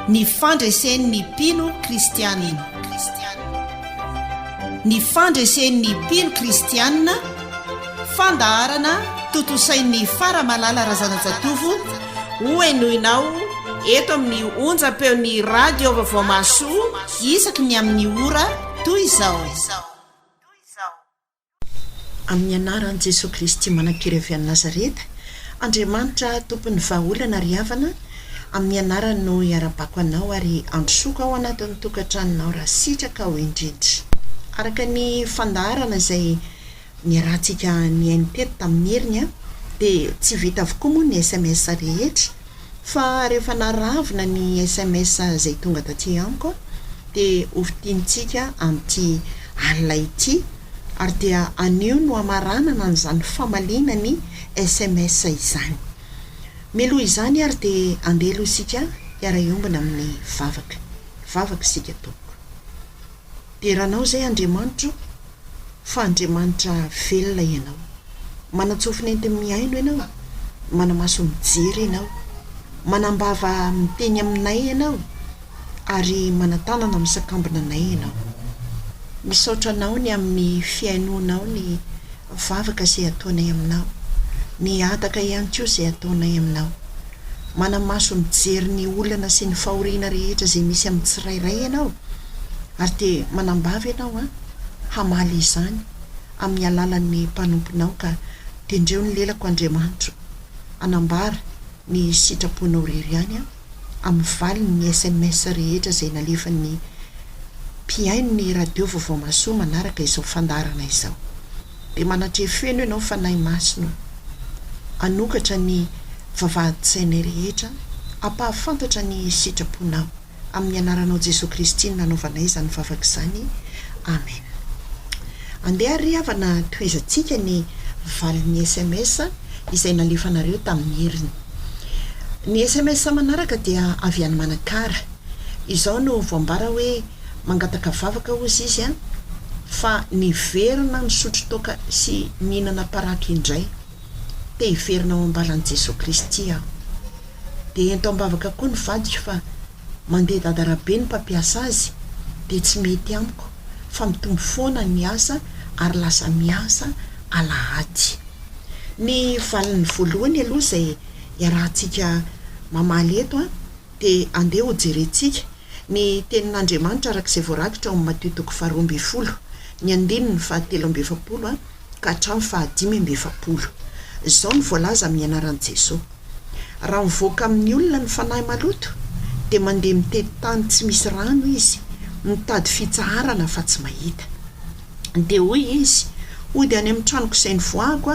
ny fandresen'ny mpino kristianina. Ny fandresen'ny mpino kristianina, fandaharana totosain'ny faramalala razanajatovo hoenoinao eto amin'ny onjam-peon'ny radio vaovao masoa isaky ny amin'ny ora toy izao. Amin'ny anaran'i Jesosy Kristy manankira avy any Nazareta, Andriamanitra tompon'ny vahaolana ry havana, amin'ny anarany no iarabako anao ary androsoako ao anatin'ny tokantranonao raha sitraka ho indrindra. Araka ny fandaharana izay niarahantsika niainy teto tamin'ny heriny dia tsy vita avokoa moa ny SMS rehetra, fa rehefa naravina ny SMS izay tonga taty amiko dia ovitintsika amin'ity alina ity, ary dia anio no amaranana n'izany famalina ny SMS izany. Meloha izany ary dia andeha aloha isika hiara-iombana amin'ny vavaka isika toko. Dia rahanao izay Andriamanitra, fa Andriamanitra velona ianao, manatsofinenty miaino ianao, manamaso mijery ianao, manambava miteny aminay ianao, ary manatanana misakambina anay ianao. Misaotra anao ny amin'ny fiainonao ny vavaka izay ataonay aminao, ny ataka ihany koa izay ataonay aminao, manamaso mijery ny olana sy ny fahoriana rehetra izay misy amin'ny tsirairay ianao, ary dia manambava ianao hamaly izany amin'ny alalan'ny mpanomponao, ka tendreo ny lelako Andriamanitra anambara ny sitraponao rery ihany amin'ny valiny SMS rehetra izay nalefan'ny mpiaino ny radio vaovao masoa manaraka izao fandarana izao. Dia manatrefeno ianao fanahy masino, anokatra ny vavahady-tsainay rehetra, ampahafantatra ny sitraponao amin'ny anaranao Jesosy Kristy nanaovanay izany vavaka izany. Amen. Andeha ry havana toezantsika ny valin'ny SMS izay nalefanareo tamin'ny heriny. Ny SMS manaraka dia avy any Manakara. Izao no voambara hoe mangataka vavaka ozy izy fa niverina ny sotro toaka sy mihinana paraka indray, dia hiverina ao ambalan'i Jesosy Kristy aho. Dia ento ambavaka koa ny vadiko fa mandeha dadarabe ny mpampiasa azy, dia tsy mety amiko, fa mitombo foana ny asa ary lasa miasa alahady. Ny valin'ny voalohany aloha izay iarahantsika mamaly eto dia andeha ho jerentsika ny tenin'Andriamanitra arak'izay voarakitra ao amin'ny Mateo 12, ny 7:7 ka hatramin'ny 5:7. Izao ny voalaza amin'ny anaran'i Jesosy: raha mivoaka amin'ny olona ny fanahy maloto, dia mandeha mitety tany tsy misy rano izy, mitady fitsaharana fa tsy mahita. Dia hoy izy: hody any amin'ny tranoko izay nivoahako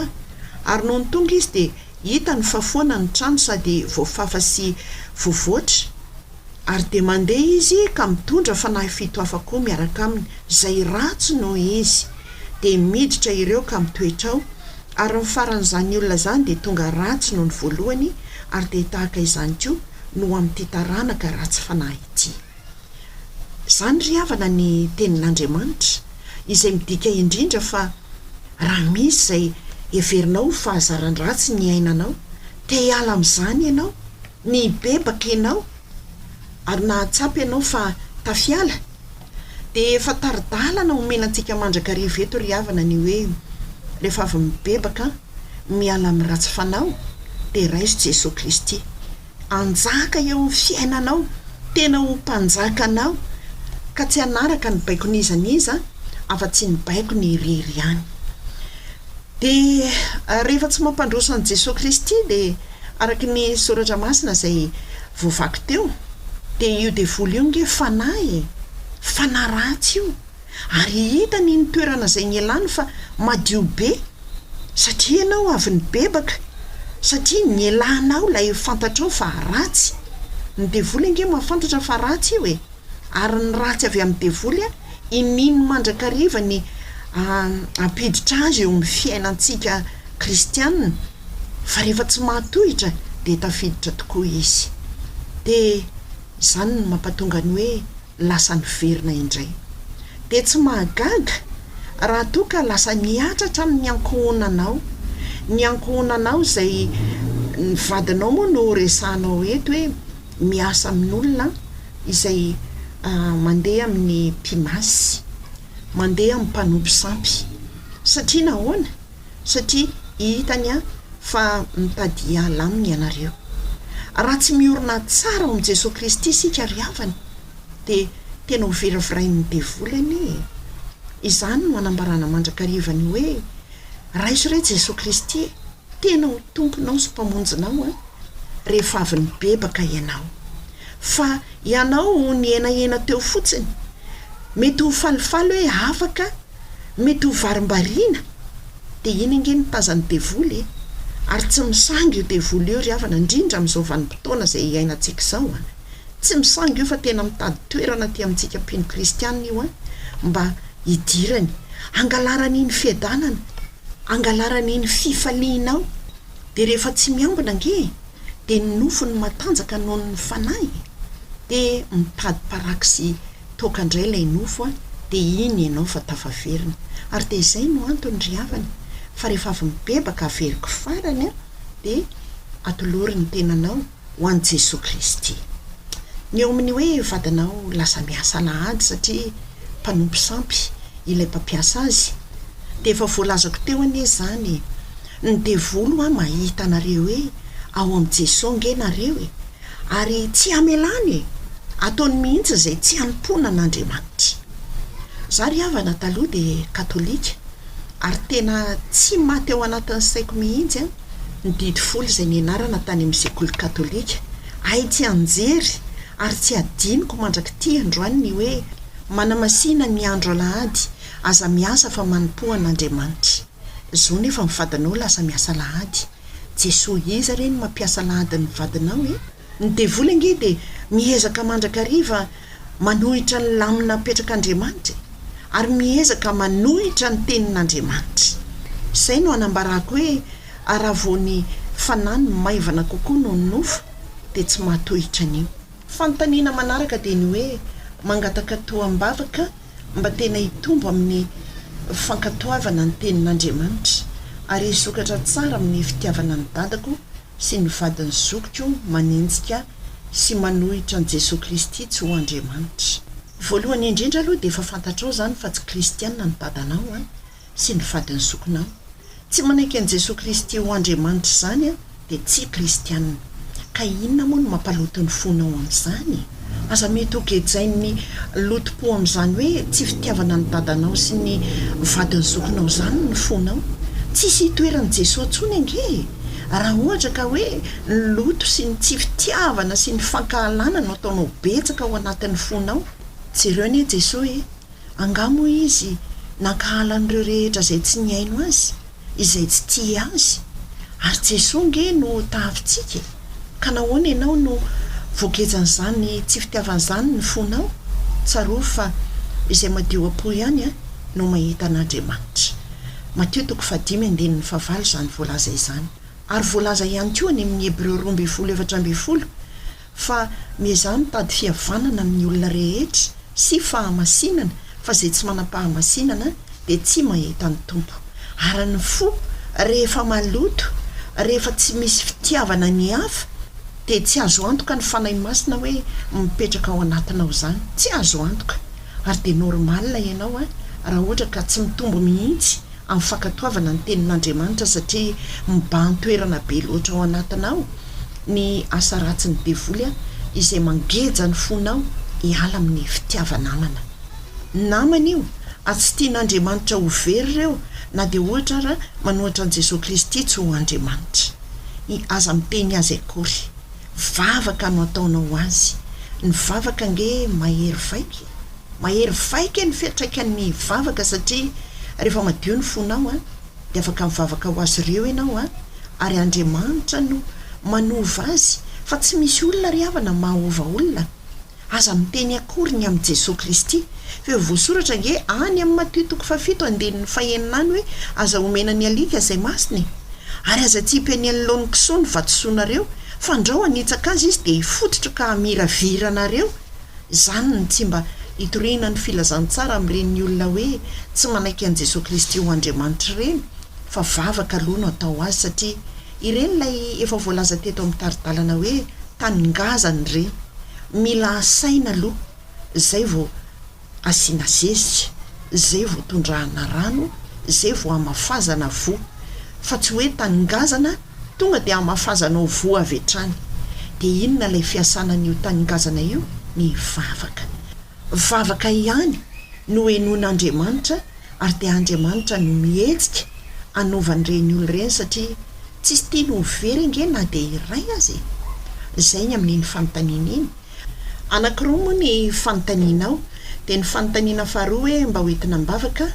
ary noho ny tonga izy dia hitany fa foana ny trano sady voafafa sy voavoatra. Ary dia mandeha izy ka mitondra fanahy 7 hafa koa miaraka aminy, izay ratsy noho izy, dia miditra ireo ka mitoetra ao. Ary ny faran'izany olona izany dia tonga ratsy noho ny voalohany, ary dia tahaka izany koa no amin'ity taranaka ratsy fanahy ity. Izany ry havana ny tenin'Andriamanitra izay midika indrindra fa raha misy izay heverinao fahazaran-dratsy ny ainanao, te hiala amin'izany ianao, ny bebaka ianao, ary nahatsapy ianao fa tafiala, dia efa taridalana omenantsika mandrakariva eto ry havana ny hoe rehefa avy mibebaka miala amin'ny ratsy fanao, dia raiso Jesosy Kristy anjaka eo amin'ny fiainanao, tena ho mpanjakanao, ka tsy hanaraka ny baikon'izaniza afa-tsy ny baiko ny irery ihany. Dia rehefa tsy mampandroso an'i Jesosy Kristy dia araka ny soratra masina izay voavaky teo, dia io devoly io nge fanahy ratsy io, ary hitany ny toerana izay nialany fa madio be, satria ianao avy ny bebaka, satria nialanao ilay fantatrao fa ratsy. Ny devoly nge mahafantatra fa ratsy io ary ny ratsy avy amin'ny devoly inino mandrakariva ny ampiditra azy eo amin'ny fiainantsika kristianina, fa rehefa tsy mahatohitra dia tafiditra tokoa izy. Dia izany no mampatonga ny hoe lasa niverina indray. Dia tsy mahagaga raha toa ka lasa niatratra amin'ny ankohonanao izay ny vadinao moa no resanao eto hoe miasa amin'olona izay mandeha amin'ny mpimasy, mandeha amin'ny mpanompo sampy. Satria nahoana? Satria hitany fa mitady alaminy ianareo. Raha tsy miorina tsara ao amin'i Jesosy Kristy isika ry havana, dia tena ho veravirain'ny devolany. Izany no manambarana mandrakariva ny hoe raha izy re Jesosy Kristy tena ho tomponao sy mpamonjinao rehefa avy ny bebaka ianao. Fa ianao ny enahena teo fotsiny, mety ho falifaly hoe afaka, mety ho varimbariana, dia iny nge nitazany devoly ary tsy misangy io devoly io ry havana, indrindra amin'izao vanim-potoana izay iainantsika izao tsy misangy io fa tena mitady toerana ty amintsika mpino kristianina io mba hidirany, angalarany iny fiadanana, angalarany iny fifalianao. Dia rehefa tsy miambina nge dia ny nofony matanjaka noho ny fanahy, dia mitady paraky sy tokandray ilay nofo dia iny ianao fa tafaverina. Ary dia izay no antony ry havana fa rehefa avy mibebaka averiko farany dia atolory ny tenanao ho an'i Jesosy Kristy. Ny eo amin'ny hoe vadinao lasa miasa lahady satria mpanompo sampy ilay mpampiasa azy, dia efa voalazako teo anie zany, ny devolo mahita anareo hoe ao amin'i Jesosy nge nareo ary tsy amelany ataony mihitsy izay tsy hanompoana an'Andriamanitra. Za ry havana taloha dia katolika ary tena tsy maty ao anatin'ny saiko mihitsy ny didy folo izay nianarana tany amin'ny sekoly katolika. Ay tsy anjery ary tsy adiniko mandraky androany ny hoe manamasina ny andro alahady aza miasa fa manompo an'Andriamanitra. Zao nefa mivadinao lasa miasa lahady, Jesosy iza reny mampiasa lahady ny vadinao ny devoly nge dia miezaka mandrakariva manohitra ny lamina petrak'Andriamanitra ary miezaka manohitra ny tenin'Andriamanitra. Izay no anambarako hoe raha vao ny fanahy maivana kokoa no ny nofo dia tsy mahatohitra an'io. Fanontaniana manaraka dia ny hoe mangataka toham-bavaka mba tena hitombo amin'ny fankatoavana ny tenin'Andriamanitra ary hisokatra tsara amin'ny fitiavana ny dadako sy ny vadin'ny zokiko manenjika sy manohitra an' Jesosy Kristy tsy ho Andriamanitra. Voalohany indrindra aloha dia efa fantatrao zany fa tsy kristianina ny dadanao sy ny vadin'ny zokinao. Tsy manaiky an' Jesosy Kristy ho Andriamanitra zany dia tsy kristianina. Ka inona moa no mampaloto ny fonao amin'izany? Aza mety ho gejain'ny lotom-po amin'izany hoe tsy fitiavana ny dadanao sy ny vadin'ny zokinao zany ny fonao. Tsisy hitoeran'i Jesosy tsony ange. Raha ohatra ka hoe ny loto sy ny tsy fitiavana sy ny fankahalana no ataonao betsaka ao anatin'ny fonao, jereo anie Jesosy angamo izy nankahala an'ireo rehetra izay tsy niaino azy, izay tsy tia azy. Ary Jesosy nge no tahavitsika. Ka nahoana ianao no voagejan'izany tsy fitiavan'izany ny fonao? Tsaroa fa izay madio apo ihany no mahita an'Andriamanitra. Mateo 5:9 zany voalaza izany. Ary voalaza ihany koa any amin'ny Hebreo 12:14 fa miezah mitady fihavanana amin'ny olona rehetra sy fahamasinana, fa izay tsy manam-pahamasinana dia tsy mahita ny tompo. Ary ny fo rehefa maloto, rehefa tsy misy fitiavana ny hafa dia tsy azo antoka ny fanahy masina hoe mipetraka ao anatinao zany, tsy azo antoka. Ary dia normal ianao raha ohatra ka tsy mitombo mihitsy amin'ny fankatoavana ny tenin'Andriamanitra satria mibahan-toerana be loatra ao anatinao ny asa ratsy ny devoly izay mangeja ny fonao hiala amin'ny fitiavanamana. Namana io tsy tian'Andriamanitra ho very ireo na dia ohatra raha manohitra an' Jesosy Kristy tsy ho Andriamanitra. Aza miteny azy akory, vavaka no ataonao azy. Ny vavaka nge mahery vaika ny fiatraikan'ny vavaka satria rehefa madio ny fonao dia afaka mivavaka ho azy ireo ianao ary Andriamanitra no manova azy fa tsy misy olona ry havana mahova olona. Aza miteny akory ny amin'i Jesosy Kristy fa voasoratra nge any amin'ny Mateo 7:9 hoe aza omena ny alika izay masiny ary aza tsy himpeny an'laony kisoa ny vatosoanareo fa andrao hanitsaka azy izy dia hifototra ka hamiraviranareo. Izany ny tsy mba hitoriana ny filazantsara amin'ireny olona hoe tsy manaiky an' Jesosy Kristy ho Andriamanitra ireny fa vavaka aloha no atao azy satria ireny ilay efa voalaza teto amin'ny taridalana hoe taningazany ireny. mila asaina aloha zay vao asiana zezitra, zay vao tondrahana rano, zay vao amafazana vo, fa tsy hoe taningazana tonga dia amafazanao vo avy hatrany. Dia inona ilay fiasanan'io taningazana io? Ny vavaka ihany no henon'Andriamanitra, ary dia Andriamanitra no mihetsika anaovan'ireny olo ireny satria tsisy tiany ho very nge na dia iray azy. Zay ny amin'iny fanontaniana iny. Anankiroa moa ny fanontanianao, dia ny fanontaniana faharoa hoe mba hoentina mibavaka,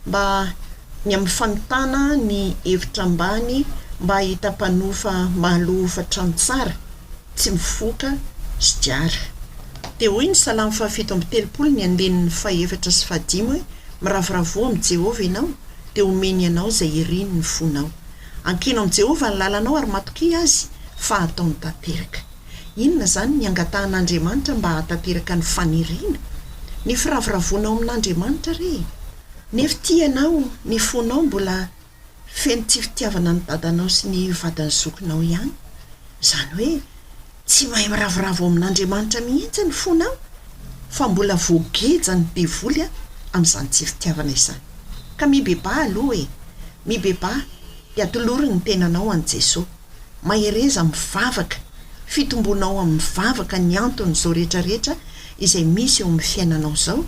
mba ny amin'ny fanontana ny hevitra ambany mba hita mpanofa mahalofa trano tsara, tsy mifoka sy diara. Dia hoy ny Salamo 7:30 ny andeniny 4 sy 5 hoe miravoravo amin'ny Jehova ianao dia omeny ianao izay iriny ny fonao. Ankino amin'ny Jehova ny lalanao ary matokia azy fa ataony tanteraka. Inona zany ny angatahan'Andriamanitra mba hatanteraka ny faniriana? Ny firavoravonao amin'Andriamanitra re. Nefa tianao ny fonao mbola feno tsy fitiavana ny dadanao sy ny vadiny zokinao ihany. Zany hoe tsy mahay miravoravo amin'Andriamanitra mihitsy ny fonao, fa mbola voageja ny devoly amin'izany tsy fitiavana izany. Ka mibeba aloha e, mibeba dia atolory ny tenanao an' Jesosy. Mahereza mivavaka, fitombonao amin'ny mivavaka ny anton'izao rehetrarehetra izay misy eo amin'ny fiainanao zao,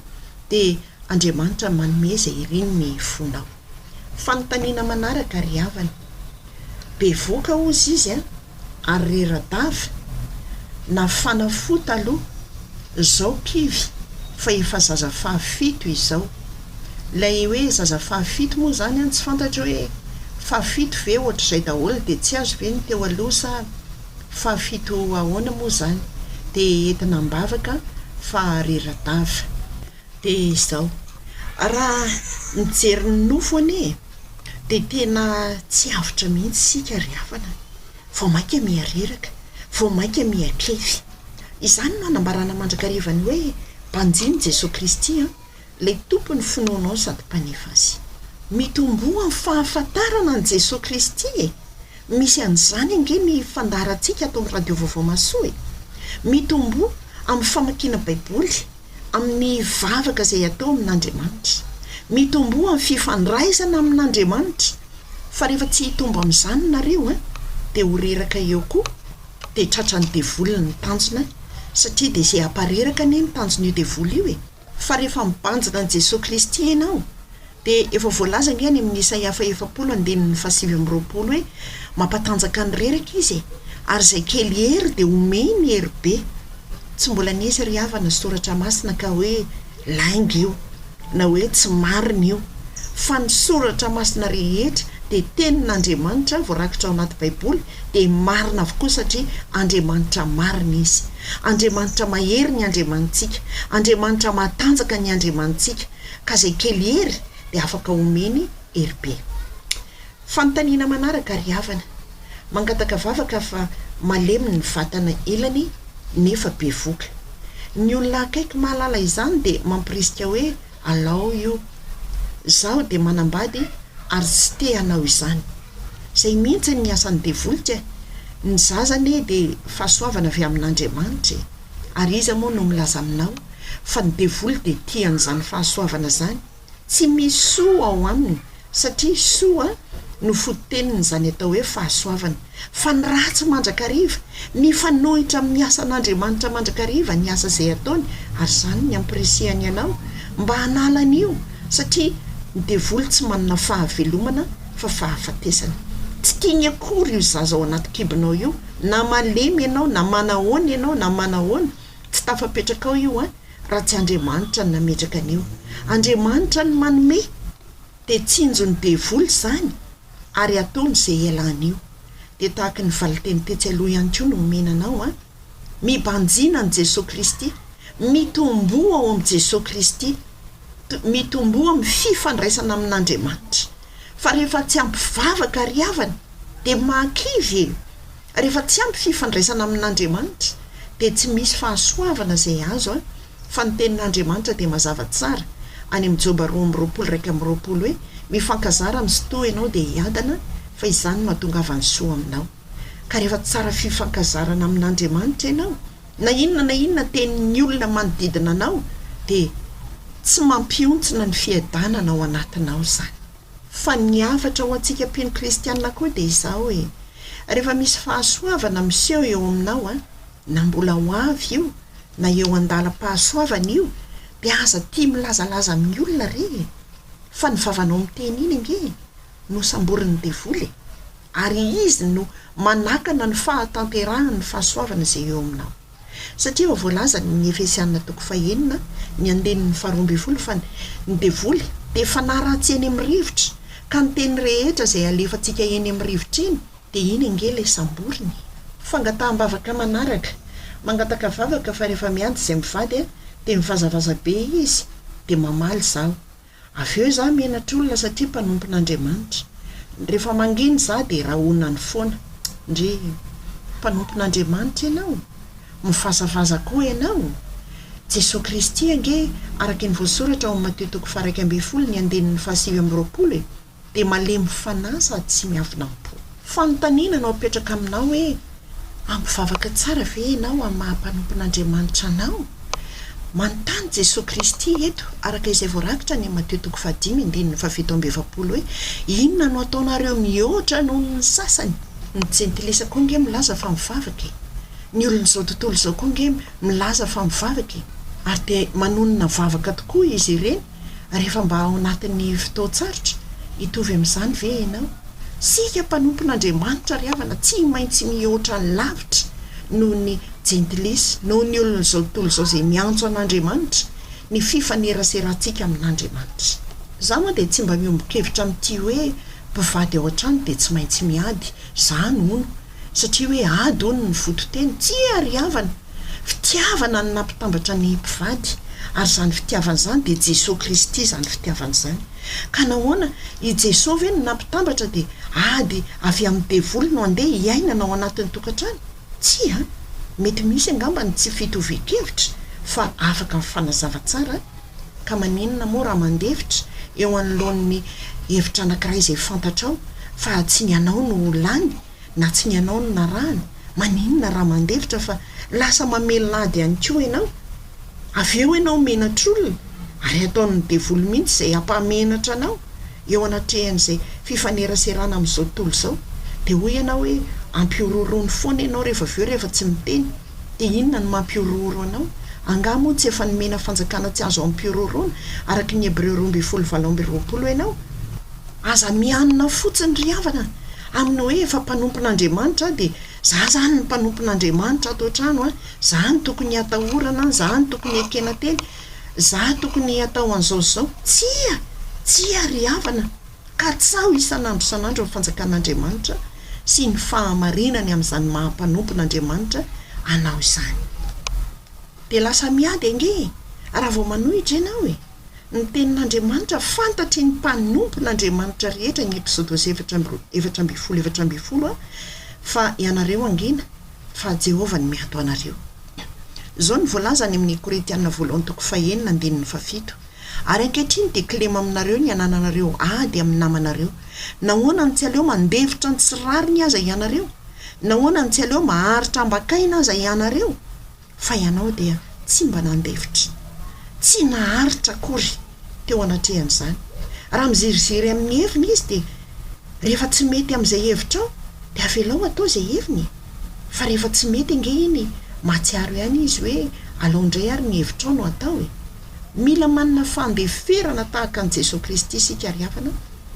dia Andriamanitra manome izay iriny ny fonao. Fanontaniana manaraka ry havana. Bevoka ozy izy ary rera-dava na fanafota aloha zao kivy fa efa zaza fahafito izao. Lay hoe zaza fahafito moa zany tsy fantatra hoe fahafito ve ohatr'izay daholo dia tsy azo ve ny teo aloha sa fahafito ahoana moa zany. Dia entina mbavaka fa rera-dava. Dia izao raha mijery ny nofo anie dia tena tsy avitra mihitsy sika ry havana, vao mainka miareraka, vao mainka miakefy. Izany no anambarana mandrakarivany hoe mpanjiny Jesosy Kristy lay tompony finoanao sady mpanefa azy. Mitomboa amin'ny fahafantarana an' Jesosy Kristy e. Misy an'izany ange ny fandaharantsika atao amin'ny radio vaovao masoa e. Mitomboa amin'ny famakiana baiboly, amin'ny vavaka izay atao amin'Andriamanitra. Mitomboa amin'ny fifandraisana amin'Andriamanitra. Fa rehefa tsy hitombo amin'izany nareo dia ho reraka eo koa, dia tratra ny devoly ny tanjona, satria dia izay hampareraka anie ny tanjona io devoly io e. Fa rehefa mibanjina an' Jesosy Kristy ianao dia efa voalaza nge any amin'ny Isaia 40:7-20 hoe mampatanjaka ny reraka izy ary izay kely hery dia omeny hery be. Tsy mbola nisy ry havana soratra masina ka hoe lainga io na hoe tsy marina io, fa ny soratra masina rehetra dia tenin'Andriamanitra voarakitra ao anaty baiboly dia marina avokoa satria Andriamanitra marina izy. Andriamanitra mahery ny Andriamanitsika, Andriamanitra matanjaka ny Andriamanitsika, ka izay kely hery dia afaka omeny hery be. Fanontaniana manaraka ry havana. Mangataka vavaka fa malemy ny vatana ilany nefa bevoka. Ny olona akaiky mahalala izany dia mampirisika hoe alao io, zaho dia manambady ary tsy te hanao izany. Izay mihitsy ny asan'ny devoly. Ny zazany dia fahasoavana avy amin'Andriamanitra ary izy moa no milaza aminao fa ny devoly dia tian'izany fahasoavana zany. Tsy misy soa ao aminy satria soa no foteniny zany atao hoe fahasoavana. Fa ny ratsy mandrakariva, ny fanohitra amin'ny asan'Andriamanitra mandrakariva ny asa izay ataony, ary zany ny ampirisihany ianao mba hanalan'io satria ny devoly tsy manana fahavelomana fa fahafatesana. Tsy tiany akory io zaza ao anaty kibonao io, na malemy ianao na manahoana ianao na manahoana, tsy tafapetraka ao io raha tsy Andriamanitra ny nametraka an'io. Andriamanitra ny manome dia tsinjon'ny devoly zany ary ataony izay ialana io. Dia tahaka ny valiteny tetsy aloha ihany koa no omenanao mibanjina an' Jesosy Kristy, mitomboa ao amin'i Jesosy Kristy, mitomboa amin'ny fifandraisana amin'Andriamanitra. Fa rehefa tsy ampivavaka ry havana dia mankivy. Rehefa tsy ampy fifandraisana amin'Andriamanitra dia tsy misy fahasoavana izay azo fa ny tenin'Andriamanitra dia mazava tsara any amin'ny Joba 2:20 hoe mifankazara amin'ny sotoa ianao dia hiadana fa izany mahatonga avy ny soa aminao. Ka rehefa tsara fifankazarana amin'Andriamanitra ianao na inona tenin'ny olona manodidina anao dia tsy mampiontsina ny fiadanana ao anatinao zany. Fa ny avatra ho antsika mpino kristianina koa dia izao hoe rehefa misy fahasoavana miseho eo aminao na mbola ho avy io na eo andalam-pahasoavana io dia aza tia milazalaza amin'ny olona re fa ny vavanao miteny iny nge no samboriny devoly ary izy no manakana ny fahatanterahany ny fahasoavana izay eo aminao. Satria voalaza ny Efesianina 4:9 ny andenin'ny 12 fa ny devoly dia fanaratsy eny amin'ny rivotra ka ny teny rehetra izay alefantsika eny amin'ny rivotra iny dia iny nge ilay samboriny. Fangataham-bavaka manaraka mangataka vavaka fa rehefa miantsy izay mivady dia mivazavaza be izy dia mamaly zaho. Avy eo zaho menatra olona satria mpanompon'Andriamanitra. Rehefa manginy zaho dia rahona ny foana. Ndre mpanompon'Andriamanitra ianao, mivazavaza koa ianao. Jesosy Kristy ange araka ny voasoratra ao Mateo 1:20 ny andenin'ny 7:20 dia malemy fanahy sady tsy miavonampo. Fanontaniana no apetraka aminao hoe ampivavaka tsara ve ianao amin'ny maha-mpanompon'Andriamanitra anao? Manontany Jesosy Kristy eto araka izay voarakitra ny Mateo 5:7 hoe inona no ataonareo mihoatra noho ny sasany? Ny jentilesa koa nge milaza fa mivavaka, ny olon'izao tontolo izao koa nge milaza fa mivavaka, ary dia manonona vavaka tokoa izy ireny rehefa mba ao anatin'ny fotoan-tsarotra. Hitovy amin'izany ve ianao? Sika mpanompon'Andriamanitra ry havana tsy maintsy mihoatra ny lavitra noho ny jentilesa, noho ny olon'izao tontolo izao izay miantso an'Andriamanitra, ny fifaneraserantsika amin'Andriamanitra. Zaho moa dia tsy mba miombon-kevitra amin'ity hoe mpivady ao an-trano dia tsy maintsy miady, zany hono, satria hoe ady hono ny vototeny. Tsy ary havana, fitiavana no nampitambatra ny mpivady, ary zany fitiavana izany dia Jesosy Kristy zany fitiavana izany. Ka nahoana i Jesosy ve no nampitambatra dia ady avy amin'ny devoly no andeha hiainana ao anatin'ny tokantrano? Tsy mety misy angambany tsy fitovian-kevitra fa afaka mifanazava tsara. Ka maninona moa raha mandevitra eo anoloan'ny hevitra anankiray izay fantatrao fa tsy ny anao no lany na tsy ny anao no narahany? Maninona raha mandevitra fa lasa mamelonady ihany koa ianao? Avy eo ianao menatra olona ary ataon'ny devoly mihitsy izay ampahamenatra anao eo anatrehan'izay fifaneraserana amin'izao tontolo izao. Dia hoy ianao hoe ampiororony foana ianao rehefa avy eo rehefa tsy miteny. Dia inona no mampiororo anao? Angaha moa tsy efa nomena fanjakana tsy azo ampiororona araka ny Hebreo 12:20 ianao? Aza mianina fotsiny ry havana amin'ny hoe efa mpanompon'Andriamanitra dia za zany ny mpanompon'Andriamanitra ato an-trano za ny tokony atahorana, za ny tokony ekena teny, za tokony atao an'izao. Tsy ry havana, ka tsaho isan'andro isan'andro amin'ny fanjakan'Andriamanitra sy ny fahamarinany amin'izany maha-mpanompon'Andriamanitra anao izany. Dia lasa miady ange raha vao manohitra ianao ny tenin'Andriamanitra fantatry ny mpanompon'Andriamanitra rehetra ny Exodus 4:20 fa ianareo angina fa Jehovah ny miato anareo. Zao ny voalaza ny amin'ny Korintianina 1:9-7 ary ankehitriny dia kilema aminareo ny anananareo ady amin'ny namanareo. Nahoana ny tsy aleo mandevitra ny tsirariny aza ianareo? Nahoana ny tsy aleo maharitra ambakaina aza ianareo? Fa ianao dia tsy mba nandevitra, tsy naharitra akory teo anatrehan'izany. Raha miziriziry amin'ny heviny izy dia rehefa tsy mety amin'izay hevitrao dia avelao atao izay heviny. Fa rehefa tsy mety ange iny mahatsiaro ihany izy hoe alao indray ary ny hevitrao no atao Mila manana fandeferana tahaka an'i Jesosy Kristy isika ry havana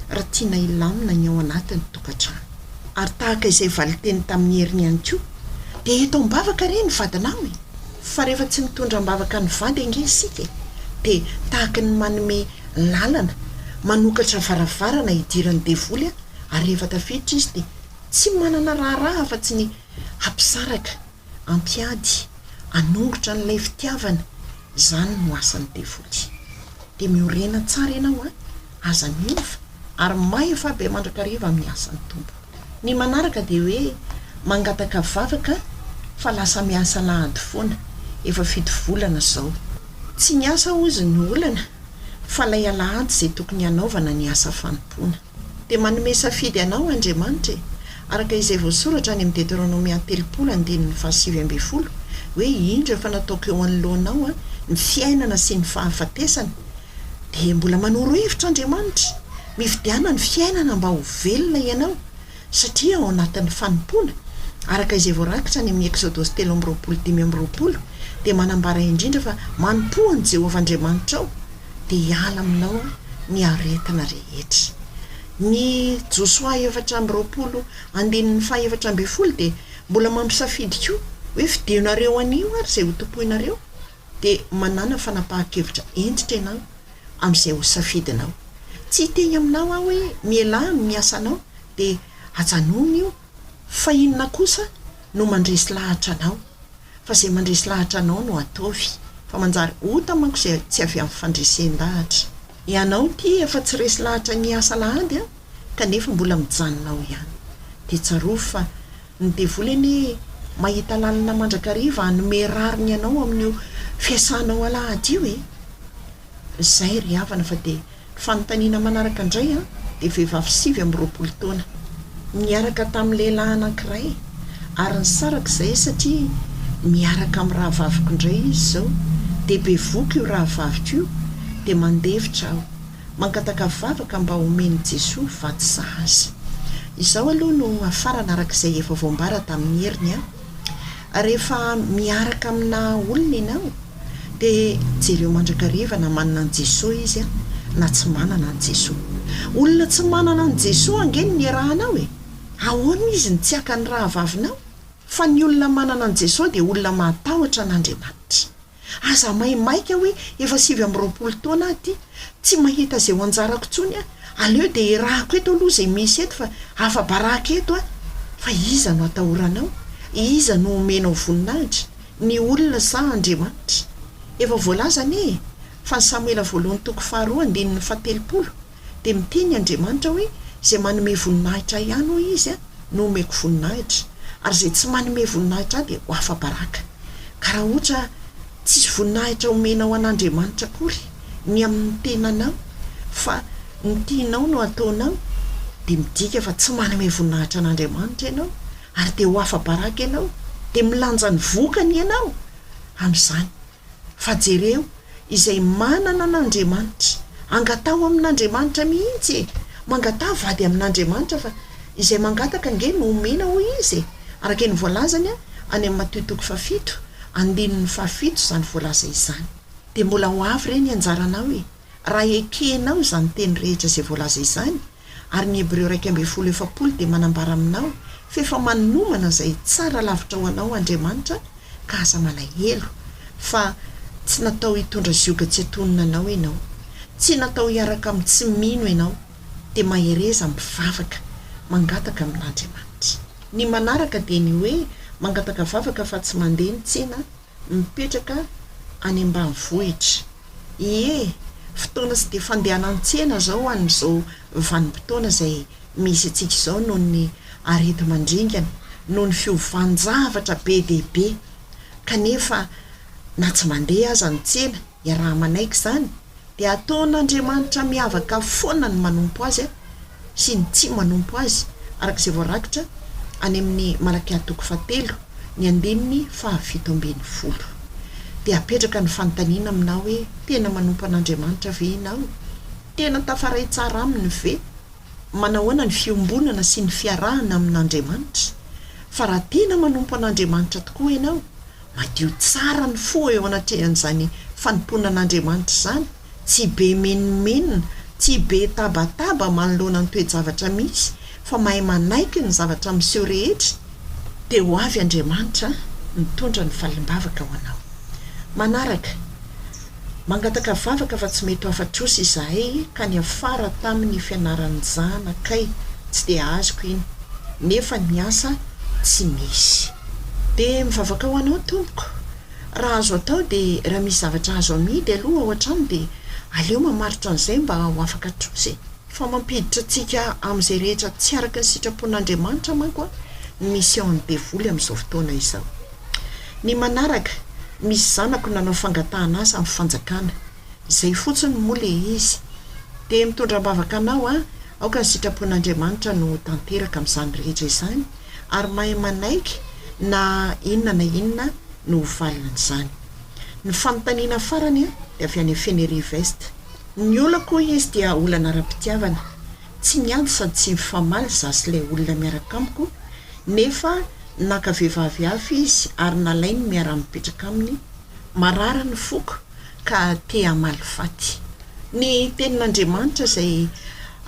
raha tiana ilamina ny ao anatin'ny tokantrano. Ary tahaka izay valiteny tamin'ny heriny ihany koa dia eto am-bavaka ireny ny vadinao fa rehefa tsy mitondra mbavaka ny vady ange isika dia tahaka ny manome lalana, manokatra varavarana hidiran'ny devoly ary rehefa tafiditra izy dia tsy manana raharaha fa tsy ny hampisaraka, ampiady, anongotra n'ilay fitiavana. Zany no asan'ny devoly. Dia miorena tsara ianao aza miova ary maefa be mandrakariva amin'ny asan'ny tompo. Ny manaraka dia hoe mangataka vavaka fa lasa miasa lahady foana, efa fito volana izao. Tsy niasa ozy ny olana fa lay alahady izay tokony hanaovana ny asa fanompoana. Dia manome safidy anao Andriamanitra araka izay voasoratra any amin'ny Deutéronomia 3:7 hoe indra fa nataoko eo anoloanao a ny fiainana sy ny fahafatesana dia mbola manoro hevitra Andriamanitra mifidiana ny fiainana mba ho velona ianao satria ao anatin'ny fanompona araka izay voarakitra ny amin'ny Exodus 3:20 dia manambara indrindra fa manompoany Jehovah Andriamanitra ao dia hiala aminao ny aretina rehetra. Ny Josua 4:20 dia mbola mampisafidy koa hoe fidionareo anio ary izay ho topoinareo dia manana fanapahan-kevitra entitra ianao amin'izay ho safidinao. Tsy hiteny aminao aho hoe miala miasanao dia ajanona io fa inona kosa no mandresy lahatra anao fa izay mandresy lahatra anao no ataovy fa manjary ota manko izay tsy avy amin'ny fandresen-dahatra. Ianao ty efa tsy resy lahatra ny asa lahady a kanefa mbola mijanonao ihany dia tsaroa fa ny devolany mahita lalina mandrakariva hanome rariny ianao amin'io fiasanao alahady io izay ry havana fa dia fanontaniana manaraka indray a dia vehivavy 20 taona miaraka tamin'ny lehilahy anankiray ary ny saraka izay satria miaraka amin'ny rahavaviko indray izy izao dia be voky io rahavaviko io dia mandevitra aho mangataka vavaka mba homeny Jesosy vady sahazy. Izao aloha no afarana araka izay efa voambara tamin'ny heriny a rehefa miaraka amina olona ianao dia jereo mandrakariva na manana an Jesosy izy na tsy manana an Jesosy. Olona tsy manana an Jesosy angeny ny arahanao ahoana izy ny tsy aka ny rahavavinao fa ny olona manana an Jesosy dia olona mahatahotra n'Andriamanitra. Aza maimaika hoe efa 20 taona aty tsy mahita izay ho anjarako tsony aleo dia irahako eto aloha izay misy eto fa afa-baraka eto fa iza no atahoranao, iza no omenao voninahitra, ny olona sa Andriamanitra. Efa voalaza fa ny Samuela 2:2 dia miteny Andriamanitra hoe izay manome voninahitra ihany ho izy no omeko voninahitra ary izay tsy manome voninahitra dia ho afa-baraka. Ka raha ohatra tsisy voninahitra omenao an'Andriamanitra akory ny amin'ny tenanao fa ny tianao no ataonao dia midika fa tsy manome voninahitra an'Andriamanitra ianao ary dia ho afa-baraka ianao dia milanja ny vokany ianao amin'izany. Fa jereo izay manana an'Andriamanitra angatao amin'Andriamanitra mihitsy mangatao vady amin'Andriamanitra fa izay mangataka nge no omena ho izy araka ny voalazany any amin'ny Mateo 7:17 izany voalaza izany. Dia mbola ho avy ireny anjaranao raha ekenao izany teny rehetra izay voalaza izany ary ny Hebreo 1:7 dia manambara aminao fa efa manomana izay tsara lavitra ho anao Andriamanitra ka aza malahelo fa tsy natao hitondra zioka tsy atonina anao ianao, tsy natao hiaraka amin'ny tsy mino ianao dia mahereza mivavaka mangataka amin'Andriamanitra. Ny manaraka dia ny hoe mangataka vavaka fa tsy mandeha ny tsena mipetraka any ambanivohitra. Fotoana tsy dia fandehanany tsena zao an'izao vanim-potoana izay misy atsika izao noho ny arety mandringana, noho ny fiovanjavatra be dia be kanefa na tsy mandeha aza ny tsena iaraha manaiky izany dia ataon'Andriamanitra miavaka foana ny manompo azy sy ny tsy manompo azy araka izay voarakitra any amin'ny Malakia 7:7 dia apetraka ny fanontaniana aminao hoe tena manompo an'Andriamanitra ve ianao? Tena tafaray tsara aminy ve? Manahoana ny fiombonana sy ny fiarahana amin'Andriamanitra? Fa raha tena manompo an'Andriamanitra tokoa ianao madio tsara ny fo eo anatrehan'izany fanompona an'Andriamanitra izany, tsy be menimenina, tsy be tabataba manoloana ny toe-javatra misy fa mahay manaiky ny zavatra miseho rehetra dia ho avy Andriamanitra mitondra ny falimbavaka ho anao. Manaraka mangataka vavaka fa tsy mety ho afatrosy izahay ka ny afara tamin'ny fianaran'ny zanakay tsy dia azoko iny nefa ny asa tsy misy dia mivavaka ho anao tompoko. Raha azo atao dia raha misy zavatra azo amidy aloha ao an-trano dia aleo mamaritra an'izay mba ho afaka trosy fa mampiditra antsika amin'izay rehetra tsy araka ny sitrapon'Andriamanitra manko misy ao amin'ny devoly amin'izao fotoana izao. Ny manaraka misy zanako nanao fangatahana asa amin'ny fanjakana izay fotsiny moa le izy dia mitondra-bavaka anao aoka ny sitrapon'Andriamanitra no tanteraka amin'izany rehetra izany ary mahay manaiky na inona no valin'izany. Ny fanontaniana farany dia avy any Fenerive-Est. Ny olona koa izy dia olana ara-pitiavana, tsy miady sady tsy mifamaly zasy ilay olona miaraka amiko, nefa naka vehivavy hafa izy ary nalainy miara-mipetraka aminy, marara ny foko ka te hamaly faty. Ny tenin'Andriamanitra izay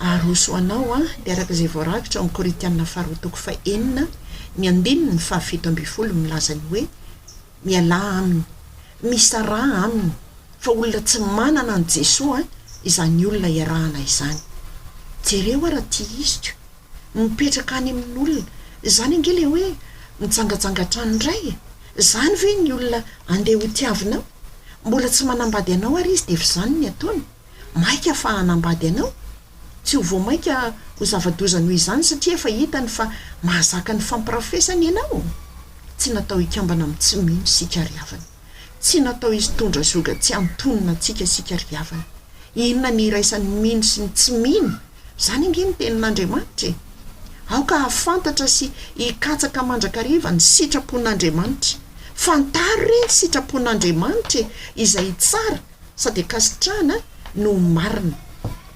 aroso anao dia araka izay voarakitra amin'ny Korinthiana 4:9 ny 7:7 milaza ny hoe miala aminy, misara aminy, fa olona tsy manana an Jesosy izany olona iarahana izany. Jereo raha tia izy mipetraka any amin'olona, izany angely hoe mitsangajanga-trano indray, izany ve ny olona andeha ho tiavinao? Mbola tsy manambady anao ary izy dia izany ny ataony, maika fa hanambady anao, tsy ho voamaika ho zava-dozany ho izany satria efa hitany fa mahazaka ny fampirafesany ianao. Tsy natao hikambana amin'ny tsy mino sika riavana, tsy natao izy tondra zoga tsy antonona antsika sika riavana. Inona ny iraisan'ny mino sy ny tsy mino? Izany ange ny tenin'Andriamanitra. Aoka hafantatra sy hikatsaka mandrakariva ny sitrapon'Andriamanitra. Fantaro re sitrapon'Andriamanitra izay tsara sady akasitrahana no marina.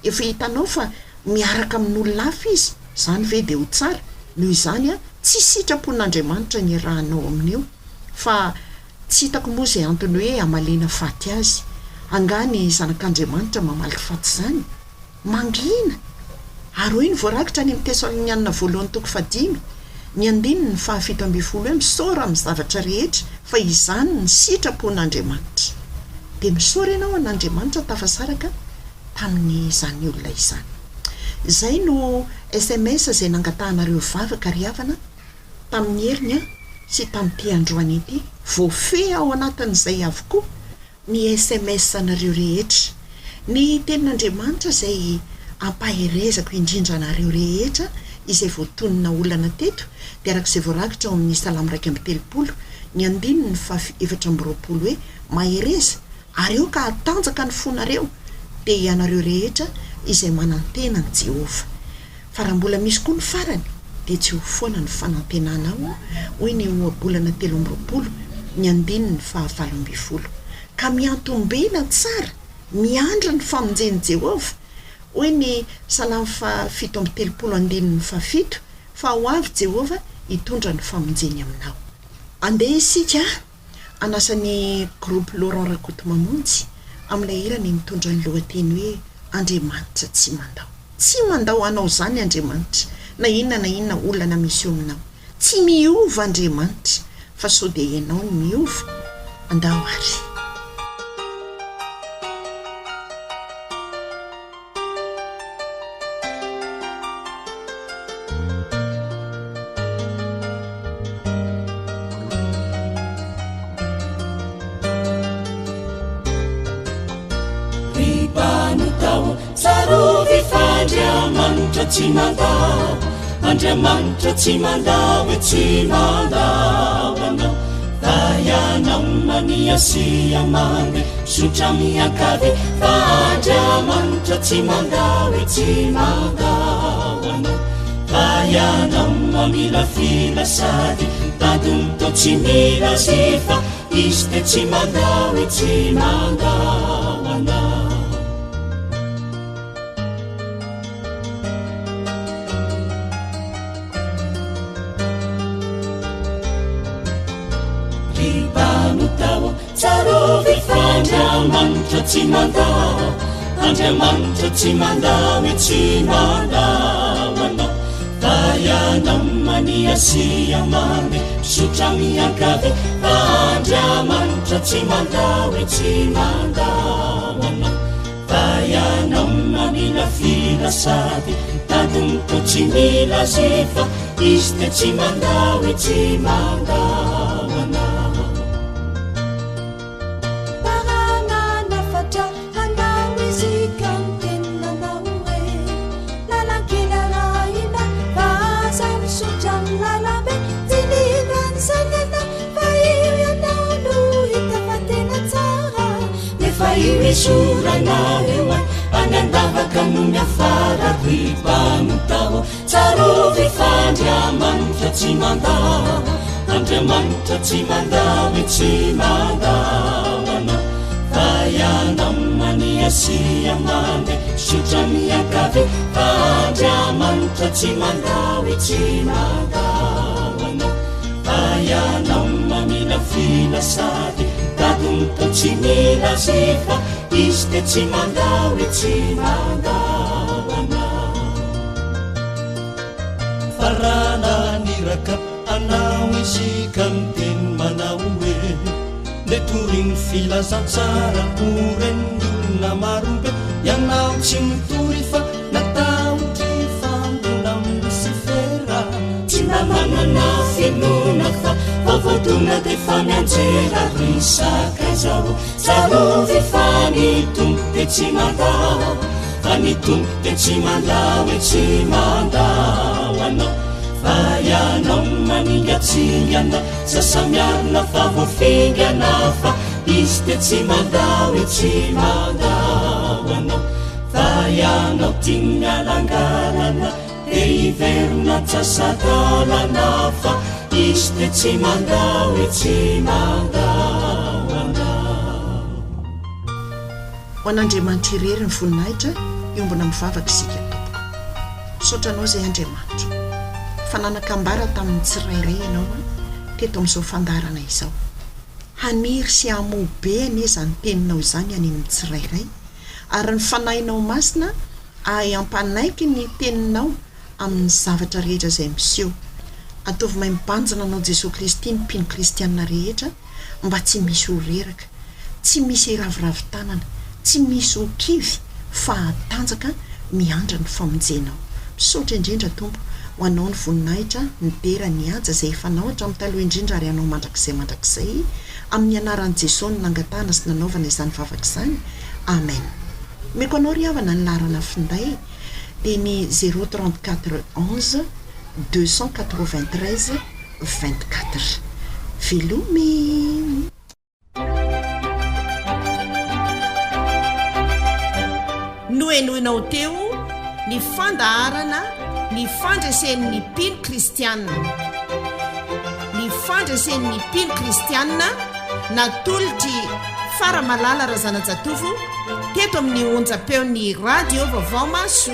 Efa hitanao fa miaraka amin'olona hafa izy, izany ve dia ho tsara? Noho izany tsy sitrapon'Andriamanitra ny rahanao amin'io, fa tsy hitako moa izay antony hoe hamaliana faty azy. Angany zanak'Andriamanitra mamaly faty izany, mangina. Ary hoy ny voarakitra any amin'ny Tesalonianina 1:5, ny 7:7 hoe misaora amin'ny zavatra rehetra fa izany ny sitrapon'Andriamanitra. Dia misaora ianao an'Andriamanitra tafasaraka tamin'izany olona izany. Izay no SMS izay nangatahanareo vavaka riavana tamin'ny heriny sy tamin'ity androany ity. Voafe ao anatin'izay avokoa ny SMS anareo rehetra. Ny tenin'Andriamanitra izay ampaherezako indrindra anareo rehetra izay voatonona olana teto dia arak'izay voarakitra ao amin'ny Salamo 1:30 ny 2:7 hoe mahereza ary eo ka hatanjaka ny fonareo dia ianareo rehetra izay manantena ny Jehova. Fa raha mbola misy koa ny farany dia tsy ho foana ny fanantenanao hoy ny ohabolana 13 ny 2:9 ka miantombena tsara miandra ny famonjen'i Jehova hoy ny Salamo 7:30 fa ho avy Jehova hitondra ny famonjeny aminao. Andeha isika anasan'ny groupe Laurent Rakoto Mamonjy amin'ilay hirany mitondra ny lohateny hoe Andriamanitra tsy mandao. Tsy mandao anao izany Andriamanitra, na inona olana misy eo aminao. Tsy miova Andriamanitra, fa sao dia ianao ny miova. Andao ary. Andriamanitra tsy mandao e tsy mandao anao, vayanao maniasi amande sotra miakavy. Fa Andriamanitra tsy mandao e tsy mandao anao, vayanao mamila filasady tadonto tsy mila zifa, izy te tsy mandao e tsy mandao anao. Andriamanitra tsy mandao, Andriamanitra tsy mandao e tsy mandao anao, vayanao maniasi amande sotra miakavy. Fa Andriamanitra tsy mandao e tsy mandao anao, vayanao mamila filasady tadonto tsy mila zifa, izy te tsy mandao e tsy mandao anao. Misurana ewa anandavaka no miafara ripamutao tsarovy fa Andriamanitra tsy mandao, andriamanitra tsy mandao hoe tsy mandao anao fa ianao maniasia mande sotra miakavy fa andriamanitra tsy mandao hoe tsy mandao anao fa ianao mamila filasady dadonto tsy mila zifa izy te tsy mandao hoe tsy mandao anao fa rana niraka anao izika miteny manao hoe le toriny filazantsara oren'olona marobe ianao tsy mitory fa nataotry fambona am'lusifera tsy mba manana fenona fa vavodona de fa mianjera risaka zao zarovy fa ny tompo de tsy mandao fa ny tompo de tsy mandao hoe tsy mandao anao fa ianao maningatsiana sasamiarina fa voafingana fa izy de tsy mandao hoe tsy mandao anao fa ianao tignyalangalana de iverona tsasadalana fa izy de tsy mandao hoe tsy mandao anao ho an'andriamanitra irery ny voninahitra iombona mivavaka isika tompoko sotranao izay andriamanitra fa nanakambara tamin'ny tsirairay ianao teto amin'izao fandarana izao haniry sy amobe aneza ny teninao izany any amin'ny tsirairay ary ny fanahinao masina ay ampanaiky ny teninao amin'ny zavatra rehetra izay miseho ataovy mahay mibanjana anao Jesosy Kristy ny mpino kristianina rehetra mba tsy misy oreraka tsy misy iraviravin-tanana tsy misy okivy fa hatanjaka miandra ny famonjenao misaotra indrindra tompo ho anao ny voninahitra ny dera ny aja izay efa naohatra amin'ny taloha indrindra ary anao mandrakizay amin'ny anaran'i Jesosy ny nangatana sy nanaovana izany vavaka izany amen meko anao ry havana ny larana finday dia ny 034 11 293 24 velomy noenoinao teo ny fandaharana ny fandraisen'ny mpino kristianina ny fandraisen'ny mpino kristianina natolotry faramalala razanajatovo teto amin'ny onjam-peon'ny radio vaovao maso